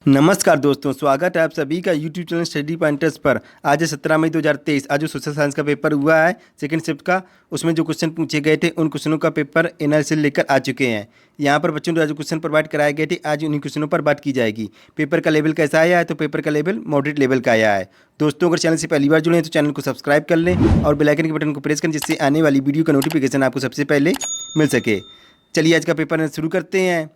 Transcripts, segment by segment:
नमस्कार दोस्तों, स्वागत है आप सभी का यूट्यूब चैनल स्टडी पॉइंटर्स पर। आज है 17 मई 2023। आज जो सोशल साइंस का पेपर हुआ है सेकंड शिफ्ट का, उसमें जो क्वेश्चन पूछे गए थे उन क्वेश्चनों का पेपर एनआईसी लेकर आ चुके हैं। यहाँ पर बच्चों को जो क्वेश्चन प्रोवाइड कराए गए थे, आज उन्हीं क्वेश्चनों पर बात की जाएगी। पेपर का लेवल कैसा आया है? तो पेपर का लेवल मॉडरेट लेवल का आया है। दोस्तों, अगर चैनल से पहली बार जुड़े हैं तो चैनल को सब्सक्राइब कर लें और बेल आइकन के बटन को प्रेस करें, जिससे आने वाली वीडियो का नोटिफिकेशन आपको सबसे पहले मिल सके। चलिए आज का पेपर शुरू करते हैं।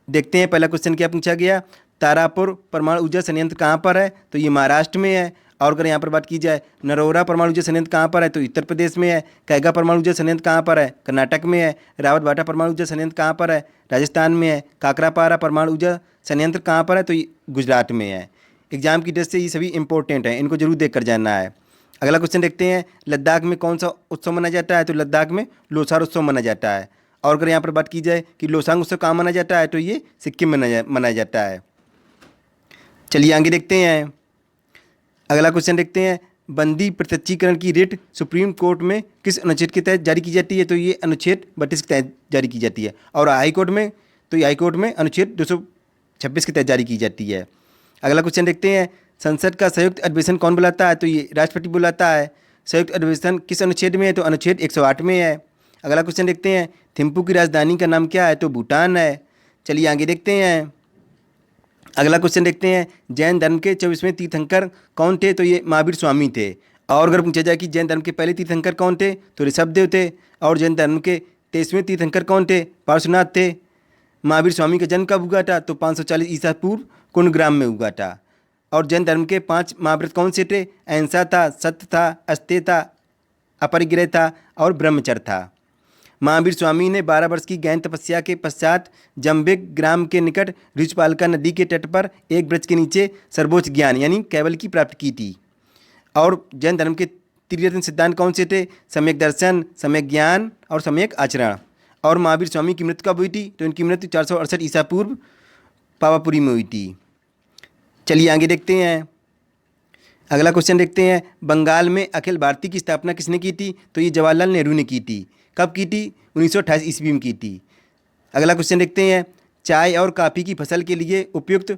देखते हैं पहला क्वेश्चन क्या पूछा गया। तारापुर परमाणु ऊर्जा संयंत्र कहाँ पर है? तो ये महाराष्ट्र में है। और अगर यहाँ पर बात की जाए नरोरा परमाणु ऊर्जा संयंत्र कहाँ पर है? तो उत्तर प्रदेश में है। कैगा परमाणु ऊर्जा संयंत्र कहाँ पर है? कर्नाटक में है। रावत भाटा परमाणु ऊर्जा संयंत्र कहाँ पर है? राजस्थान में है। काकरापारा परमाणु ऊर्जा संयंत्र कहाँ पर है? तो ये गुजरात में है। एग्जाम की दृष्टि से ये सभी इंपॉर्टेंट हैं, इनको जरूर देख कर जाना है। अगला क्वेश्चन देखते हैं। लद्दाख में कौन सा उत्सव मनाया जाता है? तो लद्दाख में लोसार उत्सव मनाया जाता है। और अगर यहाँ पर बात की जाए कि लोसांग उत्सव कहाँ मनाया जाता है? तो ये सिक्किम में मनाया जाता है। चलिए आगे देखते हैं। अगला क्वेश्चन देखते हैं। बंदी प्रत्यक्षीकरण की रिट सुप्रीम कोर्ट में किस अनुच्छेद के तहत जारी की जाती है? तो ये अनुच्छेद 32 के तहत जारी की जाती है। और हाई कोर्ट में, तो ये हाई कोर्ट में अनुच्छेद 226 के तहत जारी की जाती है। अगला क्वेश्चन देखते हैं। संसद का संयुक्त अधिवेशन कौन बुलाता है? तो ये राष्ट्रपति बुलाता है। संयुक्त अधिवेशन किस अनुच्छेद में है? तो अनुच्छेद 108 में है। अगला क्वेश्चन देखते हैं। थिम्पू की राजधानी का नाम क्या है? तो भूटान है। चलिए आगे देखते हैं। अगला क्वेश्चन देखते हैं। जैन धर्म के 24वें तीर्थंकर कौन थे? तो ये महावीर स्वामी थे। और अगर पूछा जाए कि जैन धर्म के पहले तीर्थंकर कौन थे? तो ऋषभदेव थे। और जैन धर्म के 23वें तीर्थंकर कौन थे? पार्श्वनाथ थे। महावीर स्वामी का जन्म कब हुआ था? तो 540 ईसा पूर्व कुंडग्राम में हुआ था। और जैन धर्म के 5 महाव्रत कौन से थे? अहिंसा था, सत्य था, अस्तेय था, अपरिग्रह था और ब्रह्मचर्य था। महावीर स्वामी ने 12 वर्ष की गहन तपस्या के पश्चात जम्बिक ग्राम के निकट ऋचपालिका नदी के तट पर एक वृक्ष के नीचे सर्वोच्च ज्ञान यानी कैवल की प्राप्ति की थी। और जैन धर्म के त्रिरत्न सिद्धांत कौन से थे? सम्यक दर्शन, सम्यक ज्ञान और सम्यक आचरण। और महावीर स्वामी की मृत्यु कब हुई थी? तो इनकी मृत्यु 468 ईसा पूर्व पावापुरी में हुई थी। चलिए आगे देखते हैं। अगला क्वेश्चन देखते हैं। बंगाल में अखिल भारतीय की स्थापना किसने की थी? तो ये जवाहरलाल नेहरू ने की थी। कब की थी? 1928 ईस्वी में की थी। अगला क्वेश्चन देखते हैं। चाय और कॉफ़ी की फसल के लिए उपयुक्त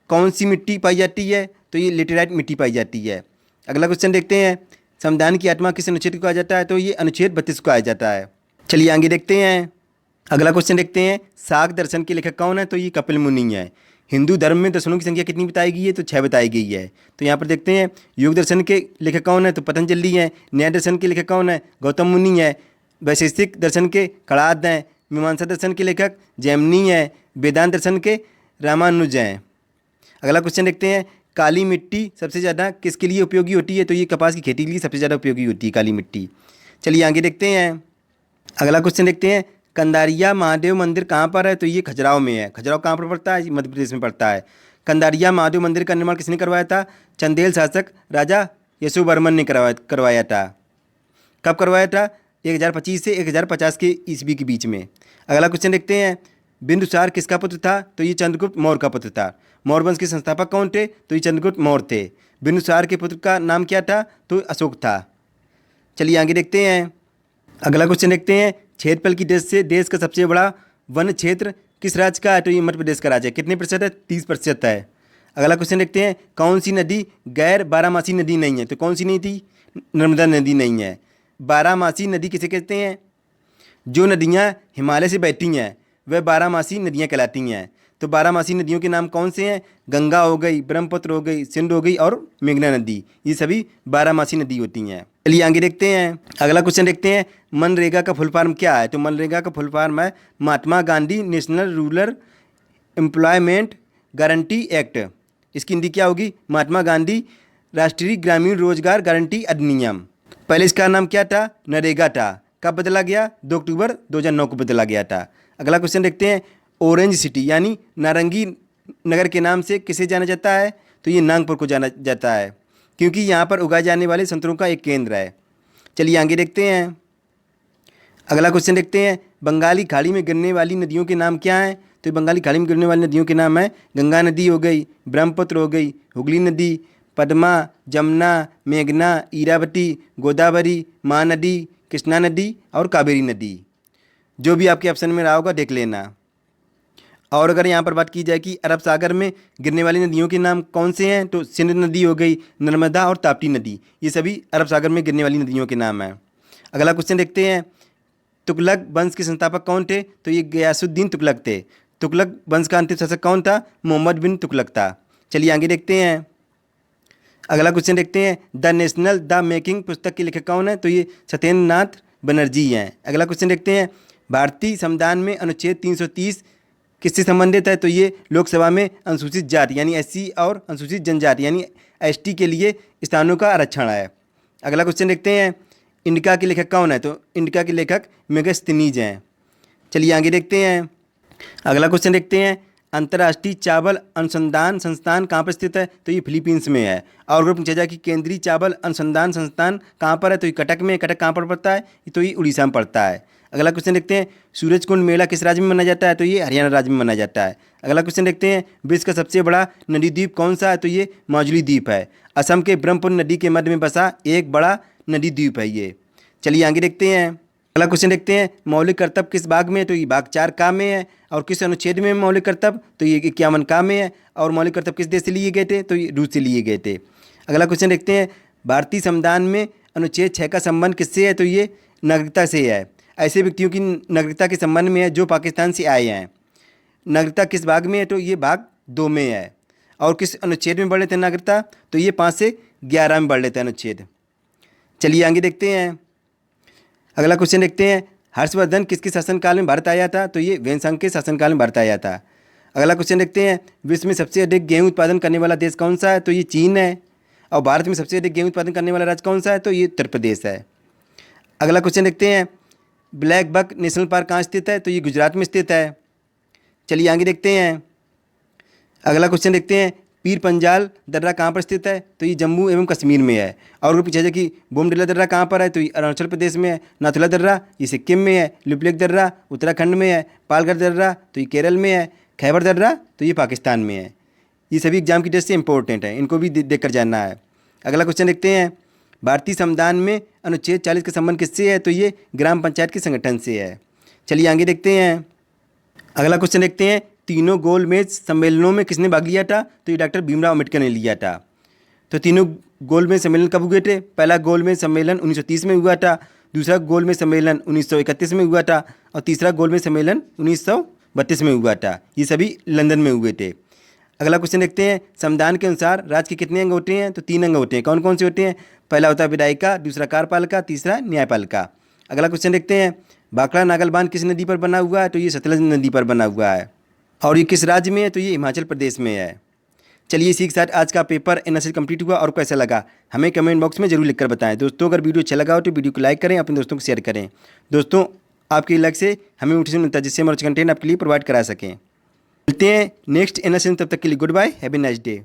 कौन सी मिट्टी पाई जाती है? तो ये लेटेराइट मिट्टी पाई जाती है। अगला क्वेश्चन देखते हैं। संविधान की आत्मा किस अनुच्छेद को कहा जाता है? तो ये अनुच्छेद 32 को कहा जाता है। चलिए आगे देखते हैं। अगला क्वेश्चन देखते हैं। शाक्त दर्शन के लेखक कौन है? तो ये कपिल मुनि है। हिंदू धर्म में दर्शनों की संख्या कितनी बताई गई है? तो 6 बताई गई है। तो यहाँ पर देखते हैं। योग दर्शन के लेखक कौन है? तो पतंजलि है। न्याय दर्शन के लेखक कौन है? गौतम मुनि है। वैशेषिक दर्शन के कणाद हैं। मीमांसा दर्शन के लेखक जैमिनी है। वेदांत दर्शन के रामानुज हैं। अगला क्वेश्चन देखते हैं। काली मिट्टी सबसे ज़्यादा किसके लिए उपयोगी होती है? तो ये कपास की खेती के लिए सबसे ज़्यादा उपयोगी होती है काली मिट्टी। चलिए आगे देखते हैं। अगला क्वेश्चन देखते हैं। कंदारिया महादेव मंदिर कहाँ पर है? तो ये खजुराहो में है। खजुराहो कहाँ पर पड़ता है? मध्य प्रदेश में पड़ता है। कंदारिया महादेव मंदिर का निर्माण किसने करवाया था? चंदेल शासक राजा यशोवर्मन ने करवाया था। कब करवाया था? 1025 से 1050 के ईस्वी के बीच में। अगला क्वेश्चन देखते हैं। बिंदुसार किसका पुत्र था? तो ये चंद्रगुप्त मौर्य का पुत्र था। मौर्य वंश के संस्थापक कौन थे? तो ये चंद्रगुप्त मौर्य थे। बिंदुसार के पुत्र का नाम क्या था? तो अशोक था। चलिए आगे देखते हैं। अगला क्वेश्चन देखते हैं। क्षेत्रफल की दृष्टि से देश का सबसे बड़ा वन क्षेत्र किस राज्य का है? तो ये मध्य प्रदेश का राज्य है। कितने प्रतिशत है? 30% है। अगला क्वेश्चन देखते हैं। कौन सी नदी गैर बारामासी नदी नहीं है? तो कौन सी नहीं थी? नर्मदा नदी नहीं है। बारामासी नदी किसे कहते हैं? जो नदियाँ हिमालय से बहती हैं वह बारामासी नदियाँ कहलाती हैं। तो बारामासी नदियों के नाम कौन से हैं? गंगा हो गई, ब्रह्मपुत्र हो गई, सिंध हो गई और मेघना नदी। ये सभी बारामासी नदी होती हैं। चलिए आगे देखते हैं। अगला क्वेश्चन देखते हैं। मनरेगा का फुल फॉर्म क्या है? तो मनरेगा का फुल फॉर्म है Mahatma Gandhi national rural employment guarantee act. इसकी हिंदी क्या होगी? महात्मा गांधी राष्ट्रीय ग्रामीण रोजगार गारंटी अधिनियम। पहले इसका नाम क्या था? नरेगा था। कब बदला गया? 2 अक्टूबर 2009 को बदला गया था। अगला क्वेश्चन देखते हैं। ऑरेंज सिटी यानी नारंगी नगर के नाम से किसे जाना जाता है? तो ये नागपुर को जाना जाता है, क्योंकि यहाँ पर उगाए जाने वाले संतरों का एक केंद्र है। चलिए आगे देखते हैं। अगला क्वेश्चन देखते हैं। बंगाली खाड़ी में गिरने वाली नदियों के नाम क्या हैं? तो बंगाली खाड़ी में गिरने वाली नदियों के नाम है गंगा नदी हो गई, ब्रह्मपुत्र हो गई, हुगली नदी, पद्मा, जमुना, मेघना, इरावती, गोदावरी, महानदी, कृष्णा नदी और कावेरी नदी। जो भी आपके ऑप्शन में रहा होगा देख लेना। और अगर यहाँ पर बात की जाए कि अरब सागर में गिरने वाली नदियों के नाम कौन से हैं, तो सिंध नदी हो गई, नर्मदा और ताप्ती नदी, ये सभी अरब सागर में गिरने वाली नदियों के नाम हैं। अगला क्वेश्चन देखते हैं, तुगलक वंश के संस्थापक कौन थे, तो ये गयासुद्दीन तुगलक थे। तुगलक वंश का अंतिम शासक कौन था, मोहम्मद बिन तुगलक था। चलिए आगे देखते हैं। अगला क्वेश्चन देखते हैं, द नेशनल द मेकिंग पुस्तक के लेखक कौन है, तो ये सत्येंद्र नाथ बनर्जी हैं। अगला क्वेश्चन देखते हैं, भारतीय संविधान में अनुच्छेद 330 किससे संबंधित है, तो ये लोकसभा में अनुसूचित जाति यानी एससी और अनुसूचित जनजाति यानी एसटी के लिए स्थानों का आरक्षण है। अगला क्वेश्चन देखते हैं, इंडिका के लेखक कौन है, तो इंडिका के लेखक मेगास्थनीज हैं। चलिए आगे देखते हैं। अगला क्वेश्चन देखते हैं, अंतर्राष्ट्रीय चावल अनुसंधान संस्थान कहाँ पर स्थित है, तो ये फिलीपींस में है। और अगर पूछा जाए कि केंद्रीय चावल अनुसंधान संस्थान कहाँ पर है, तो ये कटक में है। कटक कहाँ पर पड़ता है, तो ये उड़ीसा में पड़ता है। अगला क्वेश्चन देखते हैं, सूरजकुंड मेला किस राज्य में मनाया जाता है, तो ये हरियाणा राज्य में मनाया जाता है। अगला क्वेश्चन देखते हैं, विश्व का सबसे बड़ा नदी द्वीप कौन सा है, तो ये माजुली द्वीप है। असम के ब्रह्मपुत्र नदी के मध्य में बसा एक बड़ा नदी द्वीप है ये। चलिए आगे देखते हैं। अगला क्वेश्चन देखते हैं, मौलिक कर्तव्य किस भाग में है, तो ये भाग 4 का में है। और किस अनुच्छेद में मौलिक कर्तव्य, तो ये 51 का में है। और मौलिक कर्तव्य किस देश से लिए गए थे, तो ये रूस से लिए गए थे। अगला क्वेश्चन देखते हैं, भारतीय संविधान में अनुच्छेद 6 का संबंध किससे है, तो ये नागरिकता से है। ऐसे व्यक्तियों की नागरिकता के संबंध में है जो पाकिस्तान से आए हैं। नागरिकता किस भाग में है, तो ये भाग 2 में है। और किस अनुच्छेद में बढ़ लेते हैं नागरिकता, तो ये 5 से 11 में बढ़ लेते हैं अनुच्छेद। चलिए आगे देखते हैं। अगला क्वेश्चन देखते हैं, हर्षवर्धन किसके शासनकाल में भारत आया था, तो ये वेनसांग के शासनकाल में भारत आया था। अगला क्वेश्चन देखते हैं, विश्व में सबसे अधिक गेहूं उत्पादन करने वाला देश कौन सा है, तो ये चीन है। और भारत में सबसे अधिक गेहूं उत्पादन करने वाला राज्य कौन सा है, तो ये उत्तर प्रदेश है। अगला क्वेश्चन देखते हैं, ब्लैक बक नेशनल पार्क कहाँ स्थित है, तो ये गुजरात में स्थित है। चलिए आगे देखते हैं। अगला क्वेश्चन देखते हैं, पीर पंजाल दर्रा कहाँ पर स्थित है, तो ये जम्मू एवं कश्मीर में है। और अगर पूछा जाए कि बोमडिला दर्रा कहाँ पर है, तो ये अरुणाचल प्रदेश में है। नाथुला दर्रा ये सिक्किम में है। लिपुलेख दर्रा उत्तराखंड में है। पालघर दर्रा तो ये केरल में है। खैबर दर्रा तो ये पाकिस्तान में है। ये सभी एग्जाम की दृष्टि से इंपॉर्टेंट है, इनको भी देख कर जानना है। अगला क्वेश्चन देखते हैं, भारतीय संविधान में अनुच्छेद 40 का संबंध किससे है, तो ये ग्राम पंचायत के संगठन से है। चलिए आगे देखते हैं। अगला क्वेश्चन देखते हैं, तीनों गोलमेज सम्मेलनों में किसने भाग लिया था, तो ये डॉक्टर भीमराव अम्बेडकर ने लिया था। तो तीनों गोलमेज सम्मेलन कब हुए थे, पहला गोलमेज सम्मेलन 1930 में हुआ था, दूसरा गोलमेज सम्मेलन 1931 में हुआ था और तीसरा गोलमेज सम्मेलन 1932 में हुआ था। ये सभी लंदन में हुए थे। अगला क्वेश्चन देखते हैं, संविधान के अनुसार राज्य के कितने अंग होते हैं, तो 3 अंग होते हैं। कौन कौन से होते हैं, पहला होता है विधायिका, दूसरा कार्यपालिका, तीसरा न्यायपालिका। अगला क्वेश्चन देखते हैं, भाखड़ा नागल बांध किस नदी पर बना हुआ है, तो ये सतलज नदी पर बना हुआ है। और ये किस राज्य में है, तो ये हिमाचल प्रदेश में है। चलिए इसी के साथ आज का पेपर एनएसएस कंप्लीट हुआ और कैसा लगा हमें कमेंट बॉक्स में जरूर लिखकर बताएं। दोस्तों अगर वीडियो अच्छा लगा हो तो वीडियो को लाइक करें, अपने दोस्तों को शेयर करें। दोस्तों आपके लाइक से हमें मोटिवेशन मिलता है जिससे हम कंटेंट आपके लिए प्रोवाइड करा सकें। मिलते हैं नेक्स्ट एनएसएस, तब तक के लिए goodbye, have a nice day.